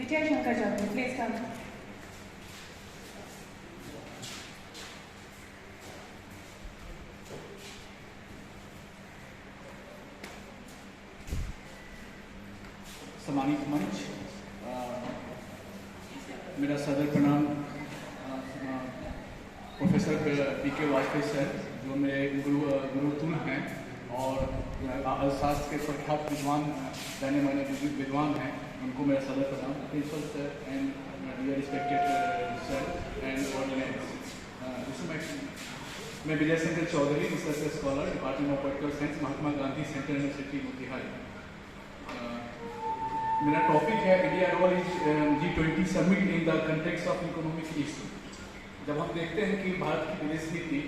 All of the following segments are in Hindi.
Vijay Shankar Chaudhary, please come. सम्मानित मंच, मेरा सदर प्रणाम प्रोफेसर पी.के. वाजपेयी सर, जो मेरे गुरुतुल्य हैं और अर्थशास्त्र के प्रख्यात विद्वान जाने माने विद्वान हैं, उनको मेरा सदर प्रणाम। Principal sir and dear respected sir and ordinance. मैं Vijay Shankar Chaudhary, research scholar, department of political science, Mahatma Gandhi central university Motihari. मेरा टॉपिक है India role is G20 summit in the context of economic issue. जब हम देखते हैं कि भारत की विदेश नीति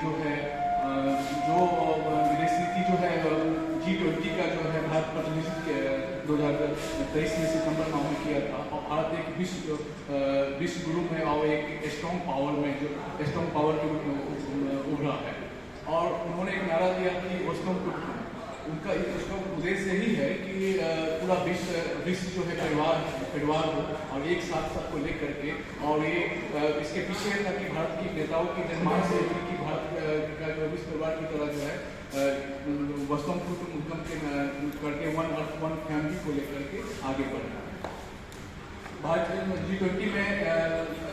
जो है विदेश नीति जो है G20 का जो है भारत प्रतिनिधित्व 2023 में सितंबर माह में किया था, और भारत एक विश्व गुरु में और एक स्ट्रॉन्ग पावर में जो स्ट्रॉन्ग पावर के रूप में उभरा है। और उन्होंने एक नारा दिया कि उनका उसका उद्देश्य यही है कि पूरा विश्व जो है परिवार हो और एक साथ सबको लेकर के, और ये इसके पीछे था कि भारत की नेताओं की निर्माण से कि भारत का जो विश्व परिवार की तरह जो है वस्तुओं को उद्गम करके वन अर्थ वन फैमिली को लेकर के आगे बढ़ना। भारत G20 में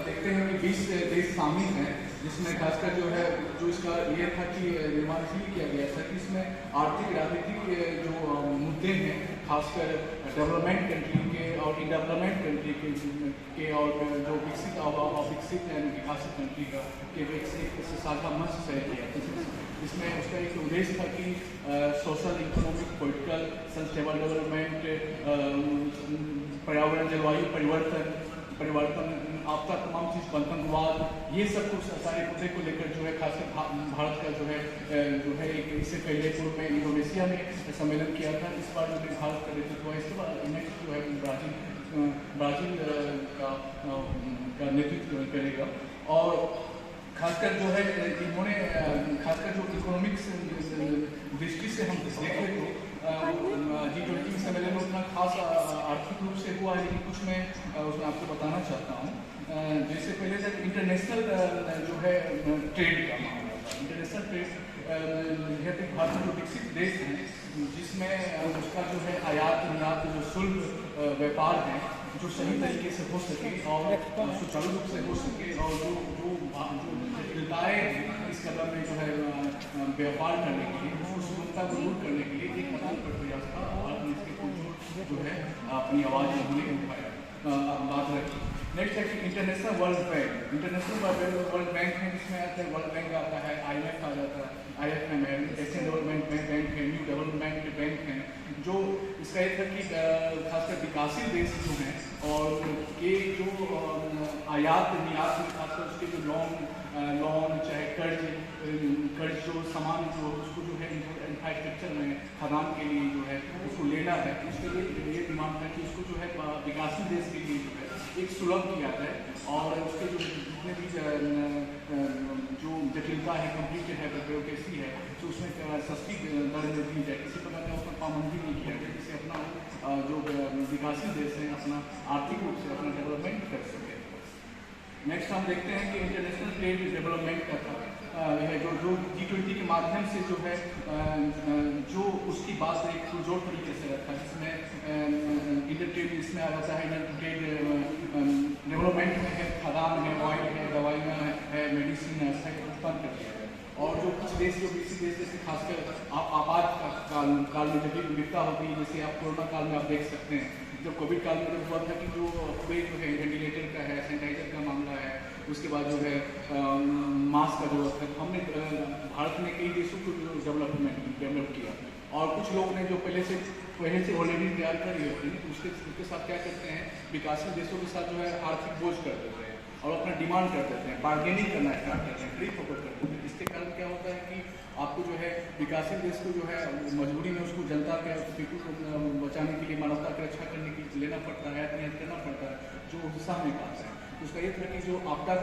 देखते हैं कि 20 देश शामिल हैं, जिसमें खासकर जो इसका ये था कि निर्माण इसलिए किया गया था कि इसमें आर्थिक राजनीतिक जो मुद्दे हैं, खासकर डेवलपमेंट कंट्री के और डेवलपमेंट कंट्री के और जो विकसित अविकसित एंड विकासित कंट्री के एक साझा मंच तय किया। इसमें उसका एक उद्देश्य था कि social, economic, political, sustainable development, पर्यावरण, जलवायु परिवर्तन, आपका तमाम चीज़, आतंकवाद, ये सब कुछ सारे मुद्दे को लेकर जो है खासकर भारत का जो है एक इससे पहले पूर्व में इंडोनेशिया में सम्मेलन किया था। इस बार जो है भारत का नेतृत्व हुआ, इसके बाद नेक्स्ट जो है ब्राज़ील का नेतृत्व करेगा। और खासकर जो है इन्होंने खासकर जो इकोनॉमिक्स दृष्टि से हम देखें तो G20 सम्मेलन में उतना खास आर्थिक रूप से हुआ है, लेकिन कुछ मैं उसमें आपको बताना चाहता हूँ। जैसे पहले तक इंटरनेशनल जो है ट्रेड का मामला था। इंटरनेशनल ट्रेड भारत में जो विकसित देश हैं, जिसमें उसका जो है आयात निर्यात जो शुल्क व्यापार है, जो सही तरीके से हो सके और सुचारू रूप से हो सके, और जो जटिलताएँ इस कदम में जो है व्यापार करने के लिए, उसको सुगमता को दूर करने के लिए एक मजबूत प्रयास था। भारत ने इसके जो है अपनी आवाज़ नहीं उठाया, बात रखी। नेक्स्ट है कि international world bank. International world bank है, जिसमें आता है वर्ल्ड बैंक आता है, IMF आ जाता है, IFM है, एशियन डेवलपमेंट बैंक है, न्यू डेवलपमेंट बैंक है। जो इसका एक है कि खासकर विकासशील देश जो हैं और ये जो आयात निर्यात में खासकर उसके जो लोन चाहे कर्ज जो सामान जो उसको जो है इंफ्रास्ट्रक्चर में खदान के लिए जो है उसको लेना है, उसके लिए ये डिमांड है कि उसको जो है विकासशील देश के लिए जो है एक सुलभ किया जाए, और उसके जो जितने भी जो जटिलता है, कम्प्लीकेटेड है, ब्यूरोक्रेसी है, तो उसमें सस्ती दर में दी जाए, किसी प्रकार का उसमें पाबंदी नहीं किया जाए, जिससे अपना जो विकासशील देश है अपना आर्थिक रूप से अपना डेवलपमेंट कर सके। नेक्स्ट हम देखते हैं कि इंटरनेशनल ट्रेड डेवलपमेंट का था है जो G20 के माध्यम से जो है जो उसकी बात एक पुरजोर तरीके से रखा, जिसमें इंटर ट्रेड इसमें आ जाता है। इंटर ट्रेड डेवलपमेंट में है, खदान है, ऑयल है, दवाइयाँ है, मेडिसिन है, ऐसा उत्पन्न कर दिया है। और जो कुछ देश जो किसी देश जैसे खासकर आपात काल में जब विविधता होती है, जैसे आप कोरोना काल में आप देख सकते हैं, जब कोविड काल में जब हुआ था कि जो है वेंटिलेटर का है, सैनिटाइजर का मामला है, उसके बाद जो है मास्क का जरूरत है, हमने भारत में कई देशों को डेवलप किया, और कुछ लोग ने जो पहले से ऑलरेडी तैयार कर रही होती है, उसके साथ क्या करते हैं, विकासशील देशों के साथ जो है आर्थिक बोझ कर देते हैं और अपना डिमांड कर देते हैं, बार्गेनिंग करना स्टार्ट करते हैं, खरीद फरोख्त कर देते हैं। इसके कारण क्या होता है कि आपको जो है विकासशील देश को जो है मजबूरी में उसको जनता के पीपुल को बचाने के लिए, मानवता की रक्षा करने के लिए लेना पड़ता है, नियत करना पड़ता है, जो हिस्सा में पाता है। उसका ये था कि जो आपदा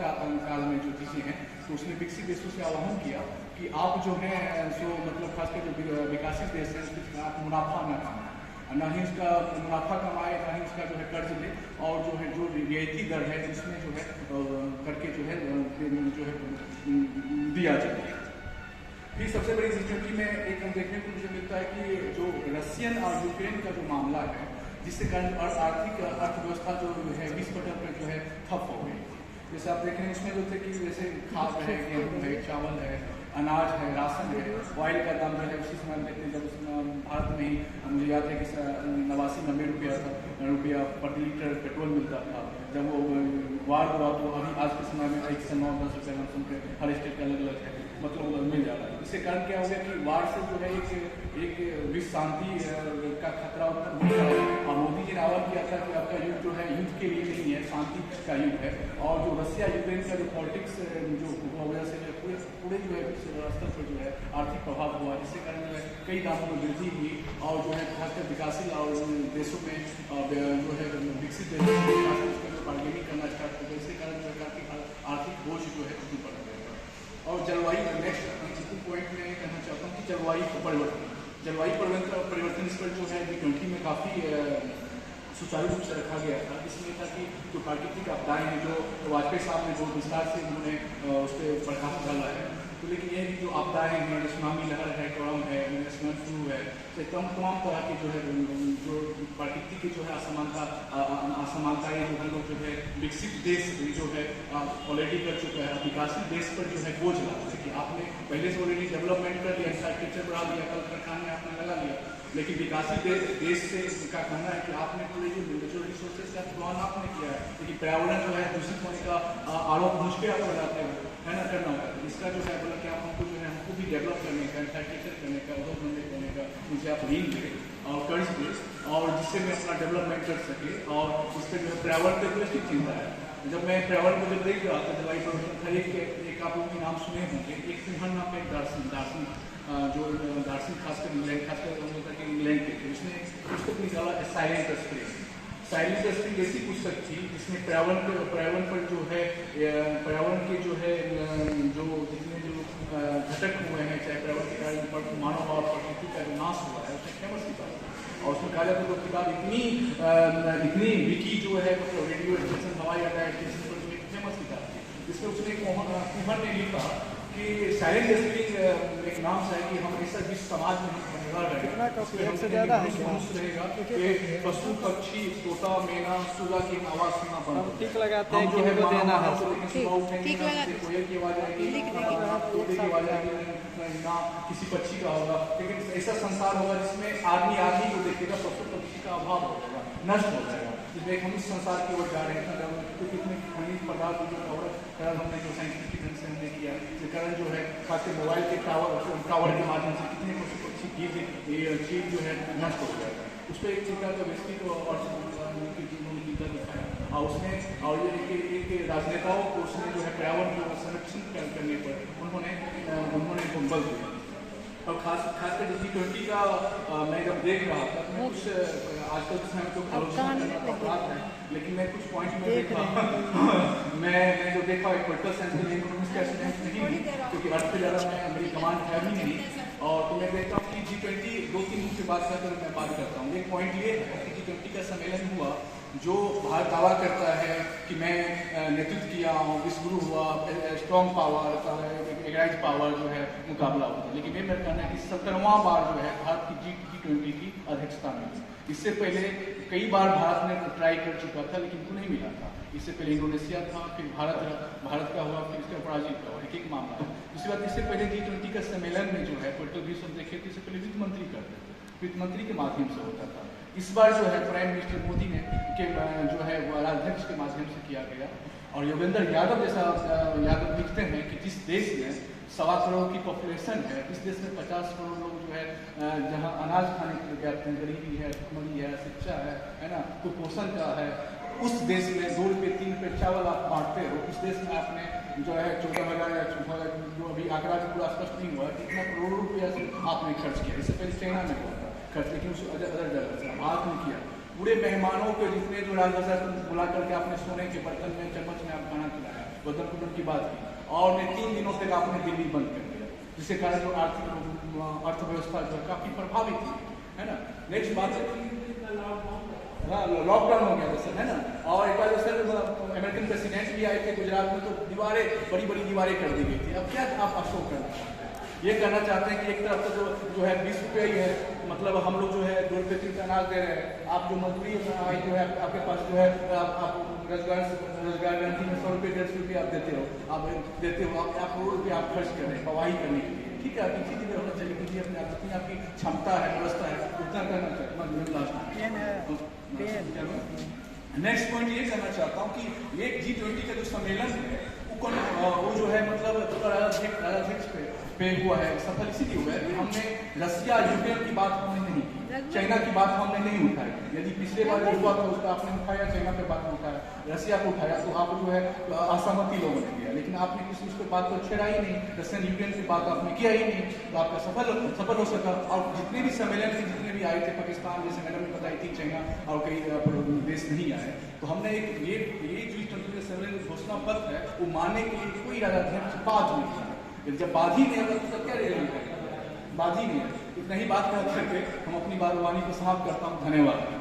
काल में जो चीज़ें हैं, तो उसने विकसित देशों से आह्वान किया कि आप जो है सो मतलब खासकर जो विकासित देश हैं, उसके आप मुनाफा न कमाएं, ना ही उसका मुनाफा कमाए, ना ही उसका जो है कर्ज ले, और जो है जो रियायती दर है जिसमें जो है करके जो है दिया जाए। फिर सबसे बड़ी स्थिति में एक हम देखने को मुझे मिलता है कि जो रशियन और यूक्रेन का जो मामला है, जिससे कारण आर्थिक अर्थव्यवस्था जो है 20% पर जो है ठप हो गई। जैसे आप देख रहे हैं इसमें जो थे कि जैसे खाद है, गेहूँ है, चावल है, अनाज है, राशन है, ऑयल का दाम जो है उसी समय देखते हैं जब भारत में ही मुझे याद है कि 89-90 रुपया प्रति लीटर पेट्रोल मिलता था। जब वो वार हुआ तो अभी आज के समय में 1 से 9-10 रुपये हम सुन के हर स्टेट का अलग अलग है, मतलब मिल जा रहा है। इसके कारण क्या हो गया कि वार से जो है एक विश्व शांति का खतरा उत्पन्न हो रहा है। और मोदी जी ने आह्वान किया था कि आपका युद्ध जो है युद्ध के लिए नहीं है, शांति का युद्ध है। और जो रशिया यूक्रेन का जो पॉलिटिक्स जो वजह से पूरे जो है स्तर पर जो है आर्थिक प्रभाव हुआ, जिसके कारण जो है कई दामों में वृद्धि हुई। और जो है खासकर विकासशील और देशों में जो है विकसित देशों में बार्गेनिंग करना स्टार्ट हो गया। इसके कारण जो है आर्थिक बोझ जो है उसमें बढ़ गया। और जलवायु, नेक्स्ट पॉइंट में कहना चाहता हूँ कि जलवायु परिवर्तन इस पर जो है G20 में काफ़ी सुचारू रूप से रखा गया था। इसमें था कि जो प्राकृतिक आपदाएं हैं, जो वाजपेयी साहब ने बहुत विस्तार से उन्होंने उस पर प्रकाश डाला है, तो लेकिन ये जो आपदाएं हैं, सुनामी लहर है, टॉर्म है, स्नोफॉल फ्लू है, तो तमाम तरह की जो है जो प्रकृति की जो है असमानताएं जो हम लोग जो है विकसित देश जो है ऑलरेडी कर चुका है, विकासशील देश पर जो है बोझ डालते हैं कि आपने पहले से ऑलरेडी डेवलपमेंट कर लिया, इंफ्रास्ट्रक्चर बढ़ा दिया, कल कारखाने आपने लगा लिया, लेकिन विकासशील देश से का कहना है कि आपने पूरे जो नेचुरल रिसोर्सेज का प्लान आपने किया है, लेकिन पर्यावरण जो है दूषित होने का आरोप मुझ पर आप लगाते हैं, है ना, करना होगा। इसका जो है बोला कि आप हमको जो है हमको भी डेवलप करने का, इंफ्रास्ट्रक्चर करने का, उद्योग धंधे करने का मुझे आप ऋण दें और कर्ज दें, और जिससे मैं अपना डेवलपमेंट कर सके। और इस पर जो है पर्यावरण पर दृष्टि चिंता है। जब मैं पर्यावरण को जब देख रहा था, जलवायु परिवर्तन था, एक आप लोगों के नाम सुने होंगे, एक सिंहन नाम का एक दार्शनिक जो दार्शनिक खासकर इंग्लैंड के थे, उसने पुस्तक निकाला साइलेंट स्प्रिंग। साइलेंट स्प्रिंग ऐसी पुस्तक थी जिसमें पर्यावरण पर जो है पर्यावरण के जो है जो जितने जो घटक हुए हैं, चाहे पर्यावरण के कारण मानव और प्रकृति का जो नाश हुआ है, उसने फेमस किताब है। और उसमें कहा जाता है वो किताब इतनी विकी जो है, मतलब रेडियो स्टेशन, हवाई अड्डा स्टेशन पर जो एक फेमस किताब थी, जिसमें उसने कुमार ने लिखा कि साइलेंट स्प्रिंग एक नाम से है कि हम ऐसा जिस समाज में हम रहेगा, पशु पक्षी तोता मैना सुगा की आवाज सुनना पड़ता, टिक लगाते हैं कि हमको देना है, कोयल की आवाज आएगी, तोते की आवाज आएगी, ना किसी पक्षी का होगा। लेकिन ऐसा संसार होगा जिसमें आदमी को देखेगा, पशु पक्षी का अभाव होगा, नष्ट हो जाएगा। जिसमें हम इस संसार की ओर जा रहे हैं, कितने खनिज पदार्थ जो हमने जो साइंटिफिक ढंग से हमने किया, जिस कारण जो है खासकर मोबाइल के टावर के माध्यम से कितने पशु पक्षी चीज जो है नष्ट हो जाएगा। उस पर एक चिंता का व्यक्ति को और चिंता दिखाया, और उसमें और एक राजनेताओं को उसने जो है पर्यावरण को संरक्षण करने पर उन्होंने बल दिया। और खासकर G20 का मैं जब देख रहा था तो मैं कुछ आजकल समय तो आलोचना करना अपराध है, लेकिन मैं कुछ पॉइंट में देखा मैं जो देखा एक पोलिटिकल साइंस में इकोनॉमिक्स का स्टूडेंट नहीं हूँ, क्योंकि अर्थ पे ज़्यादा मेरी कमांड है भी नहीं। और तो मैं देखता हूँ कि G20 2-3 मुख्य बात कर मैं बात करता हूँ। एक पॉइंट ये है कि G20 का सम्मेलन हुआ, जो भारत दावा करता है कि मैं नेतृत्व किया हूँ, विश्वगुरु हुआ, स्ट्रॉन्ग पावर, एग्राइज पावर जो है मुकाबला होता है, लेकिन ये मेरा कहना है कि 17वां बार जो है भारत की G20 की अध्यक्षता में। इससे पहले कई बार भारत ने ट्राई कर चुका था, लेकिन उनको नहीं मिला था। इससे पहले इंडोनेशिया था, फिर भारत का हुआ, फिर इसका पराजित का हुआ, एक मामला है। दूसरी बात, इससे पहले G20 का सम्मेलन में जो है पोलिटिकल व्यूज हम देखे थे, इससे पहले वित्त मंत्री करते थे, वित्त मंत्री के माध्यम से होता था। इस बार जो है प्राइम मिनिस्टर मोदी ने जो है राष्ट्राध्यक्ष के माध्यम से किया गया। और योगेंद्र यादव जैसा यादव लिखते हैं कि जिस देश में 1.25 करोड़ की पॉपुलेशन है, इस देश में 50 करोड़ लोग जो है जहाँ अनाज खाने के लिए जाते हैं, गरीबी है, भुखमरी है, शिक्षा है ना, कुपोषण का है, उस देश में 2 रुपये 3 रुपये चावल आप बांटते हो, उस देश में आपने जो है 14,000 या 14,000 जो अभी आंकड़ा जो पूरा स्पष्ट नहीं हुआ, कितना करोड़ों रुपया आपने खर्च किया। इससे पहले चाइना में हुआ था खर्च, लेकिन उस अदर जगह से भारत ने किया। पूरे मेहमानों के जितने जो राजभाषा बुला करके आपने सोने के बर्तन में चम्मच में आप खाना खिलाया, बदन कुदन की बात की, और 3 दिनों तक आपने दिल्ली बंद कर दिया, जिसके कारण जो आर्थिक अर्थव्यवस्था जो काफ़ी प्रभावित थी। है ना। नेक्स्ट बात है, हाँ लॉकडाउन हो गया था सर, है ना। और एक बार सर अमेरिकन प्रेसिडेंट भी आए थे गुजरात में, तो दीवारें बड़ी बड़ी दीवारें कर दी गई थी। अब क्या आप अशोक करना चाहते हैं? ये कहना चाहते हैं कि एक तरफ तो जो है 20 रुपये ही है, मतलब हम लोग जो है 2 रुपये 3 अनाज दे रहे हैं, आप जो मजदूरी आई जो है आपके पास जो है आप रोजगार गारंटी में 100 रुपये 150 रुपये आप देते हो, आप करोड़ रुपये आप खर्च कर रहे हैं प्रवाही करने के लिए, ठीक है। आप इसी चीज़ें होना चाहिए कि अपने आप जितनी आपकी क्षमता है व्यवस्था है उतना करना चाहिए। नेक्स्ट पॉइंट ये कहना चाहता हूँ कि एक G20 का जो सम्मेलन है वो जो है मतलब राजाध्यक्ष पे हुआ है, सफल इसीलिए हुआ है कि हमने रसिया यूक्रेन की बात हमने नहीं की, चाइना की बात हमने नहीं उठाई। यदि पिछले बार जो हुआ था उसका आपने उठाया, चाइना पे बात उठाया, रसिया को उठाया, तो आप जो है असहमति लोगों ने दिया, लेकिन आपने किसी उस पर बात को छेड़ा ही नहीं, रशियन यूक्रेन की बात आपने किया ही नहीं, तो आपका सफल हो सका। और जितने भी सम्मेलन थे, जितने भी आए थे, पाकिस्तान जैसे मैडम ने बताई थी, चाइना और कई देश नहीं आए, तो हमने एक ये G20 सम्मेलन घोषणा पत्र है वो मानने के लिए कोई राजाध्यक्ष बात नहीं किया। जब बात ही नहीं है तो क्या रेल बात ही नहीं है। इतना ही बात करके हम अपनी बात वाणी को समाप्त करता हूँ। धन्यवाद।